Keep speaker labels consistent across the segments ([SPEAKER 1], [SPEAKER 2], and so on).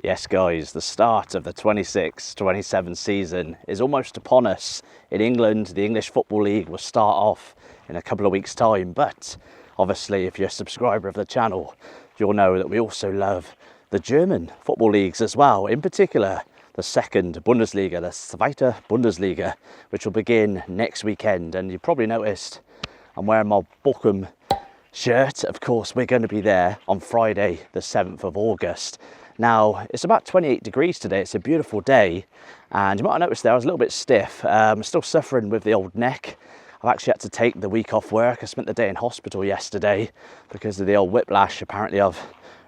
[SPEAKER 1] Yes guys, the start of the 26-27 season is almost upon us. In England, the English Football League will start off in a couple of weeks' time, but obviously if you're a subscriber of the channel, you'll know that we also love the German football leagues as well, in particular the second Bundesliga, the Zweite Bundesliga, which will begin next weekend. And you probably noticed I'm wearing my Bochum shirt. Of course, we're going to be there on Friday, the 7th of August. Now, it's about 28 degrees today. It's a beautiful day. And you might have noticed there I was a little bit stiff. I'm still suffering with the old neck. I've actually had to take the week off work. I spent the day in hospital yesterday because of the old whiplash. Apparently I've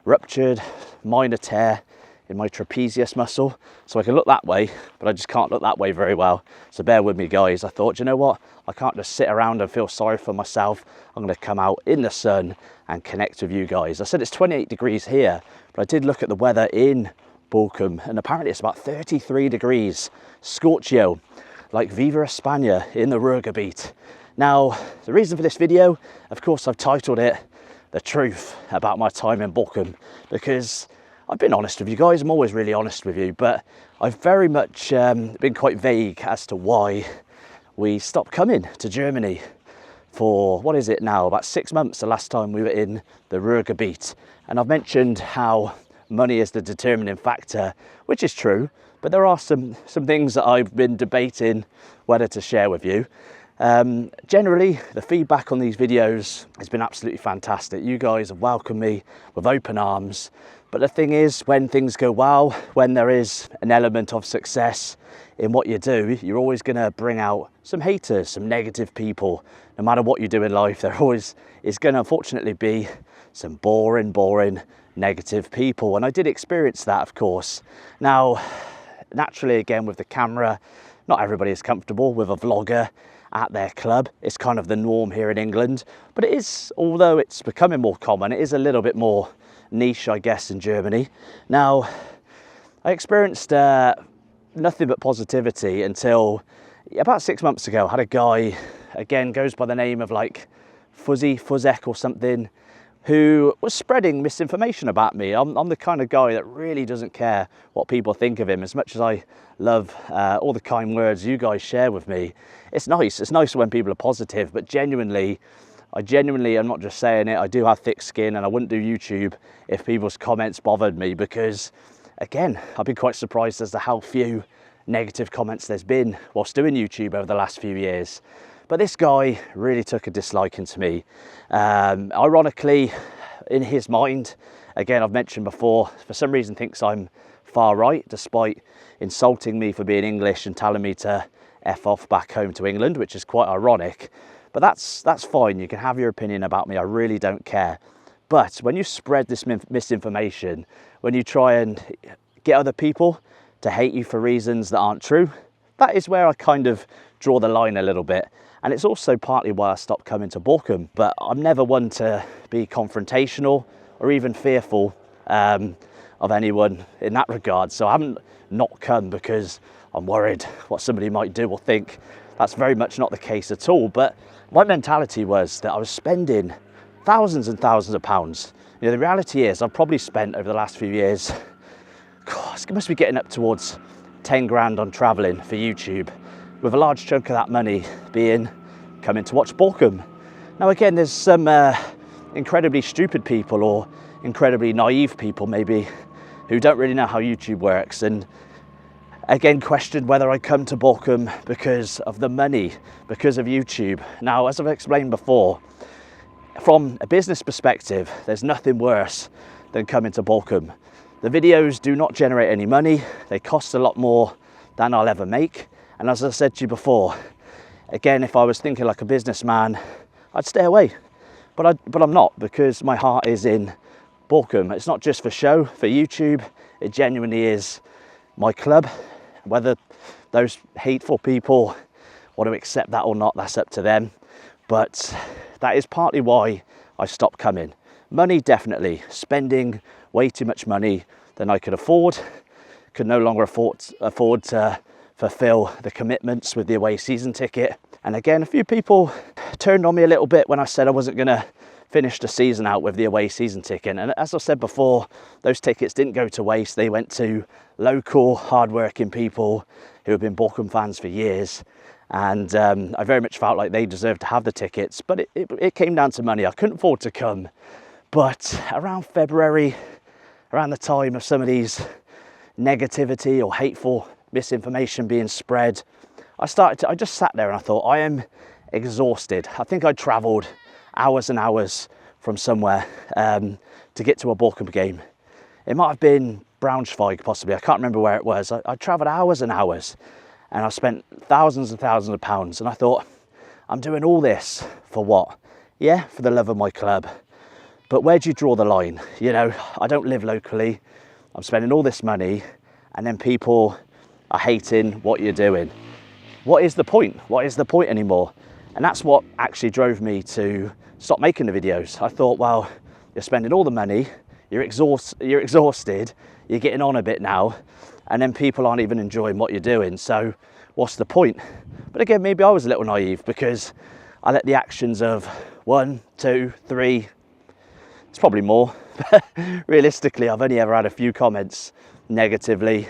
[SPEAKER 1] ruptured minor tear in my trapezius muscle, so I can look that way, but I just can't look that way very well. So bear with me guys. I thought, you know what, I can't just sit around and feel sorry for myself. I'm going to come out in the sun and connect with you guys. I said it's 28 degrees here, but I did look at the weather in Bochum and apparently it's about 33 degrees scorchio, like Viva España in the Ruhrgebiet. Now, the reason for this video, of course, I've titled it The Truth About My Time in Bochum, because I've been honest with you guys. I'm always really honest with you, but I've very much been quite vague as to why we stopped coming to Germany for, what is it now, about 6 months, the last time we were in the Ruhrgebiet. And I've mentioned how money is the determining factor, which is true, but there are some things that I've been debating whether to share with you. Generally, the feedback on these videos has been absolutely fantastic. You guys have welcomed me with open arms. But the thing is, when things go well, when there is an element of success in what you do, you're always going to bring out some haters, some negative people. No matter what you do in life, there always is going to unfortunately be some boring, negative people. And I did experience that, of course. Now, naturally, again, with the camera, not everybody is comfortable with a vlogger at their club. It's kind of the norm here in England. But it is, although it's becoming more common, it is a little bit more niche, I guess, in Germany. Now, I experienced nothing but positivity until about 6 months ago. I had a guy, again, goes by the name of like Fuzzek or something, who was spreading misinformation about me. I'm the kind of guy that really doesn't care what people think of him. As much as I love all the kind words you guys share with me, it's nice when people are positive, but I genuinely, I'm not just saying it, I do have thick skin and I wouldn't do YouTube if people's comments bothered me, because again, I've been quite surprised as to how few negative comments there's been whilst doing YouTube over the last few years. But this guy really took a disliking to me. Ironically, in his mind, again, I've mentioned before, for some reason thinks I'm far right, despite insulting me for being English and telling me to F off back home to England, which is quite ironic. But that's fine. You can have your opinion about me. I really don't care. But when you spread this misinformation, when you try and get other people to hate you for reasons that aren't true, that is where I kind of draw the line a little bit. And it's also partly why I stopped coming to Bochum. But I'm never one to be confrontational or even fearful of anyone in that regard. So I haven't not come because I'm worried what somebody might do or think. That's very much not the case at all. But my mentality was that I was spending thousands and thousands of pounds. You know, the reality is I've probably spent over the last few years, gosh, it must be getting up towards 10 grand on traveling for YouTube, with a large chunk of that money being coming to watch Bochum. Now again, there's some incredibly stupid people or incredibly naive people maybe who don't really know how YouTube works and again questioned whether I come to Bochum because of the money, because of YouTube. Now, as I've explained before, from a business perspective, there's nothing worse than coming to Bochum. The videos do not generate any money. They cost a lot more than I'll ever make. And as I said to you before, again, if I was thinking like a businessman, I'd stay away. But I'm not, because my heart is in Bochum. It's not just for show, for YouTube. It genuinely is my club. Whether those hateful people want to accept that or not, that's up to them. But that is partly why I stopped coming. Money, definitely. Spending way too much money than I could afford. Could no longer afford to fulfill the commitments with the away season ticket. And again, a few people turned on me a little bit when I said I wasn't going to finished the season out with the away season ticket. And as I said before, those tickets didn't go to waste. They went to local, hard-working people who have been Bochum fans for years. And I very much felt like they deserved to have the tickets, but it came down to money. I couldn't afford to come. But around February, around the time of some of these negativity or hateful misinformation being spread, I just sat there and I thought, I am exhausted. I think I travelled hours and hours from somewhere to get to a Bochum game. It might have been Braunschweig, possibly. I can't remember where it was. I travelled hours and hours, and I spent thousands and thousands of pounds. And I thought, I'm doing all this for what? Yeah, for the love of my club. But where do you draw the line? You know, I don't live locally. I'm spending all this money, and then people are hating what you're doing. What is the point? What is the point anymore? And that's what actually drove me to stop making the videos. I thought, well, you're spending all the money, you're exhausted, you're getting on a bit now, and then people aren't even enjoying what you're doing. So what's the point? But again, maybe I was a little naive because I let the actions of 1, 2, 3, it's probably more. Realistically, I've only ever had a few comments negatively,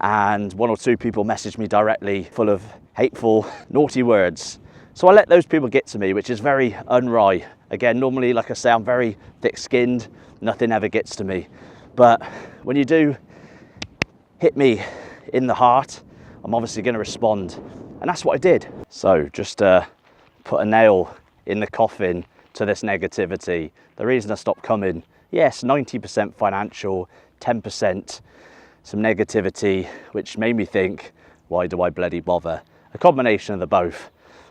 [SPEAKER 1] and 1 or 2 people messaged me directly full of hateful, naughty words. So I let those people get to me, which is very unwry. Again, normally, like I say, I'm very thick-skinned. Nothing ever gets to me. But when you do hit me in the heart, I'm obviously going to respond. And that's what I did. So just put a nail in the coffin to this negativity. The reason I stopped coming, yes, 90% financial, 10% some negativity, which made me think, why do I bloody bother? A combination of the both.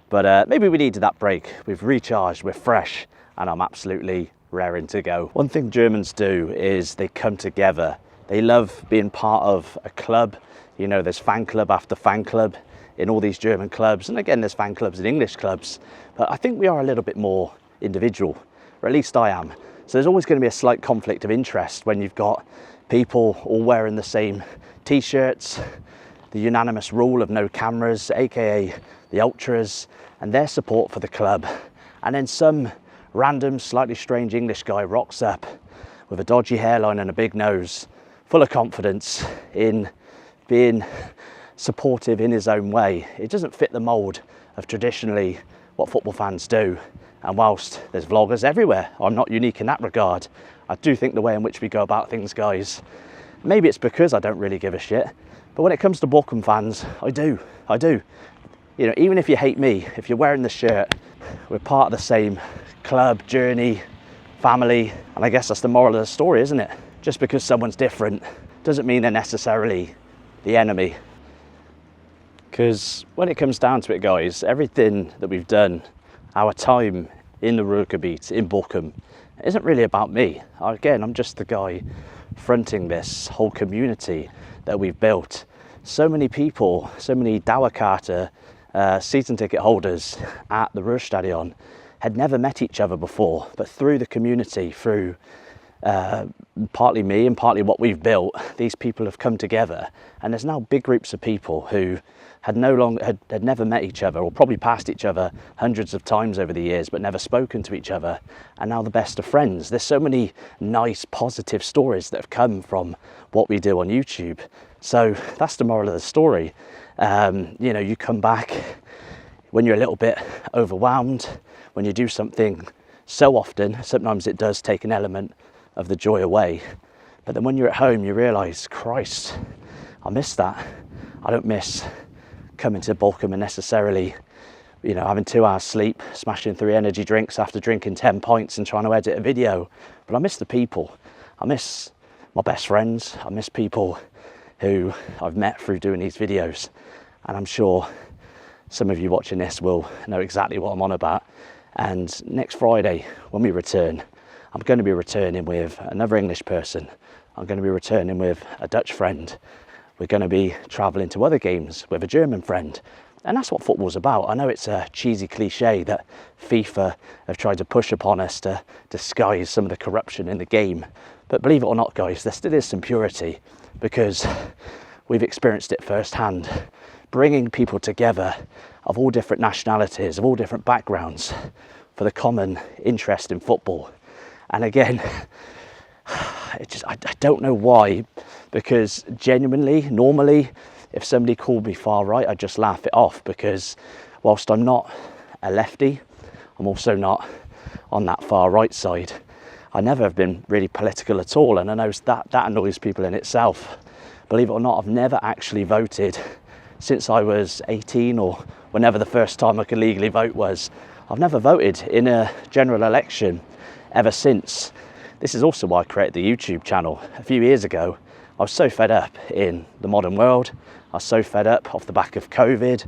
[SPEAKER 1] But maybe we needed that break. We've recharged, we're fresh, and I'm absolutely raring to go. One thing Germans do is they come together. They love being part of a club. You know, there's fan club after fan club in all these German clubs. And again, there's fan clubs in English clubs. But I think we are a little bit more individual, or at least I am. So there's always going to be a slight conflict of interest when you've got people all wearing the same t-shirts, the unanimous rule of no cameras, aka the ultras, and their support for the club. And then some random, slightly strange English guy rocks up with a dodgy hairline and a big nose, full of confidence in being supportive in his own way. It doesn't fit the mould of traditionally what football fans do. And whilst there's vloggers everywhere, I'm not unique in that regard. I do think the way in which we go about things, guys, maybe it's because I don't really give a shit, but when it comes to Bochum fans, I do. You know, even if you hate me, if you're wearing the shirt, we're part of the same club, journey, family, and I guess that's the moral of the story, isn't it? Just because someone's different doesn't mean they're necessarily the enemy. Because when it comes down to it, guys, everything that we've done, our time in the Ruhrgebiet, in Bochum, isn't really about me. Again, I'm just the guy fronting this whole community that we've built. So many people, so many Dauerkarte season ticket holders at the Ruhrstadion had never met each other before, but through the community, through partly me and partly what we've built, these people have come together, and there's now big groups of people who had never met each other, or probably passed each other hundreds of times over the years, but never spoken to each other, and now the best of friends. There's so many nice, positive stories that have come from what we do on YouTube. So that's the moral of the story. You know, you come back when you're a little bit overwhelmed, when you do something so often, sometimes it does take an element of the joy away. But then when you're at home, you realise, Christ, I miss that. I don't miss coming to Bochum and necessarily, you know, having 2 hours sleep, smashing 3 energy drinks after drinking 10 pints and trying to edit a video. But I miss the people. I miss my best friends. I miss people who I've met through doing these videos. And I'm sure some of you watching this will know exactly what I'm on about. And next Friday, when we return, I'm going to be returning with another English person. I'm going to be returning with a Dutch friend. We're going to be travelling to other games with a German friend. And that's what football's about. I know it's a cheesy cliche that FIFA have tried to push upon us to disguise some of the corruption in the game. But believe it or not, guys, there still is some purity, because we've experienced it firsthand. Bringing people together of all different nationalities, of all different backgrounds, for the common interest in football. And again, I don't know why, because genuinely, normally, if somebody called me far right, I'd just laugh it off, because whilst I'm not a lefty, I'm also not on that far right side. I never have been really political at all, and I know that annoys people in itself. Believe it or not, I've never actually voted since I was 18, or whenever the first time I could legally vote was. I've never voted in a general election ever since. This is also why I created the YouTube channel. A few years ago, I was so fed up in the modern world. I was so fed up off the back of COVID,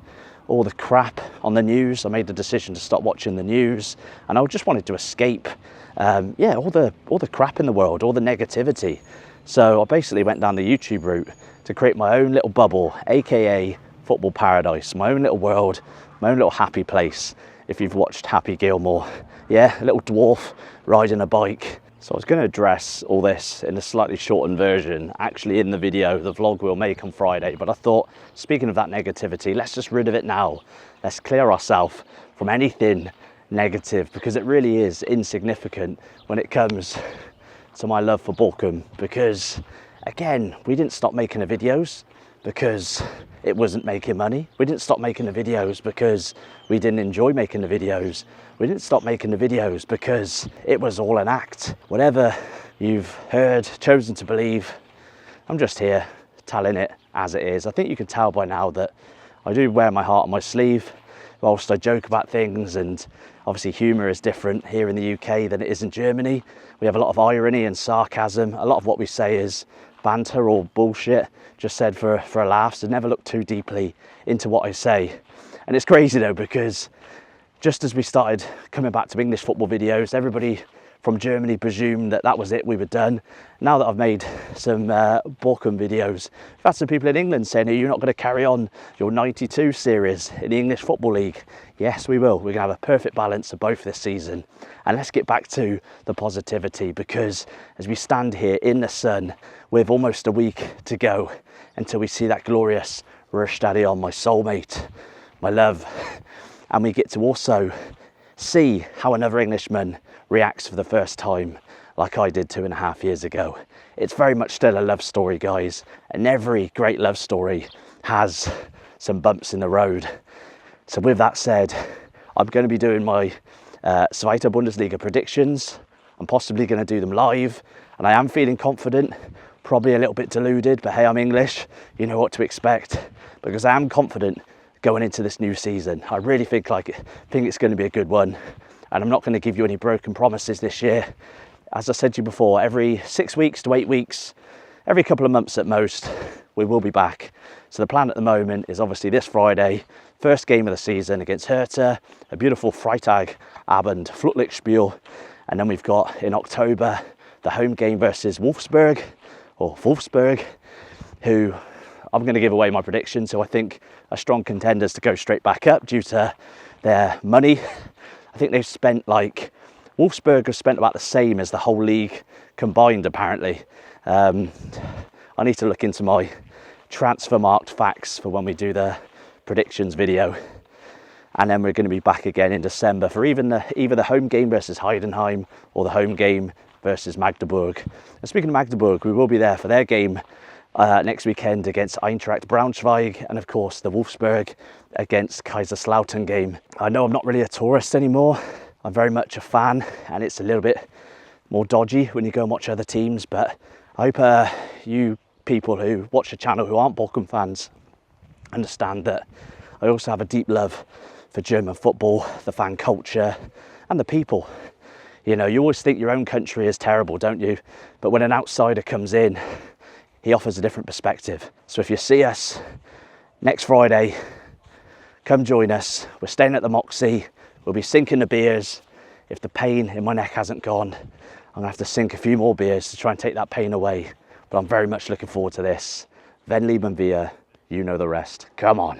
[SPEAKER 1] all the crap on the news. I made the decision to stop watching the news, and I just wanted to escape all the crap in the world, all the negativity. So I basically went down the YouTube route to create my own little bubble, aka football paradise, my own little world, my own little happy place. If you've watched Happy Gilmore, yeah, a little dwarf riding a bike. So I was going to address all this in a slightly shortened version, actually in the video, the vlog we'll make on Friday. But I thought, speaking of that negativity, let's just rid of it now. Let's clear ourselves from anything negative, because it really is insignificant when it comes to my love for Bochum. Because again, we didn't stop making the videos because it wasn't making money. We didn't stop making the videos because we didn't enjoy making the videos. We didn't stop making the videos because it was all an act. Whatever you've heard, chosen to believe, I'm just here telling it as it is. I think you can tell by now that I do wear my heart on my sleeve, whilst I joke about things, and obviously humour is different here in the UK than it is in Germany. We have a lot of irony and sarcasm. A lot of what we say is banter or bullshit, just said for a laugh, so never look too deeply into what I say. And it's crazy though, because just as we started coming back to English football videos, everybody from Germany presumed that was it, we were done. Now that I've made some Bochum videos, I've had some people in England saying, are you not going to carry on your 92 series in the English Football League? Yes, we will. We're going to have a perfect balance of both this season. And let's get back to the positivity, because as we stand here in the sun with almost a week to go until we see that glorious Stadion, my soulmate, my love, and we get to also see how another Englishman reacts for the first time, like I did 2.5 years ago. It's very much still a love story, guys, and every great love story has some bumps in the road. So with that said, I'm going to be doing my Zweite Bundesliga predictions. I'm possibly going to do them live, and I am feeling confident, probably a little bit deluded, but hey, I'm English, you know what to expect, because I am confident going into this new season. I really think it's going to be a good one, and I'm not going to give you any broken promises this year. As I said to you before, every 6 weeks to 8 weeks, every couple of months at most, we will be back. So the plan at the moment is obviously this Friday, first game of the season against Hertha, a beautiful Freitagabend Flutlichtspiel, and then we've got in October the home game versus Wolfsburg, who I'm going to give away my prediction. So I think are strong contenders to go straight back up due to their money. I think they've spent Wolfsburg have spent about the same as the whole league combined, apparently. I need to look into my transfer marked facts for when we do the predictions video. And then we're going to be back again in December for either the home game versus Heidenheim or the home game versus Magdeburg. And speaking of Magdeburg, we will be there for their game next weekend against Eintracht Braunschweig, and of course the Wolfsburg against Kaiserslautern game. I know I'm not really a tourist anymore. I'm very much a fan, and it's a little bit more dodgy when you go and watch other teams, but I hope you people who watch the channel who aren't Bochum fans understand that I also have a deep love for German football, the fan culture and the people. You know, you always think your own country is terrible, don't you? But when an outsider comes in, he offers a different perspective. So if you see us next Friday, come join us. We're staying at the Moxie. We'll be sinking the beers. If the pain in my neck hasn't gone, I'm gonna have to sink a few more beers to try and take that pain away. But I'm very much looking forward to this. Wenn lieben wir, you know the rest. Come on.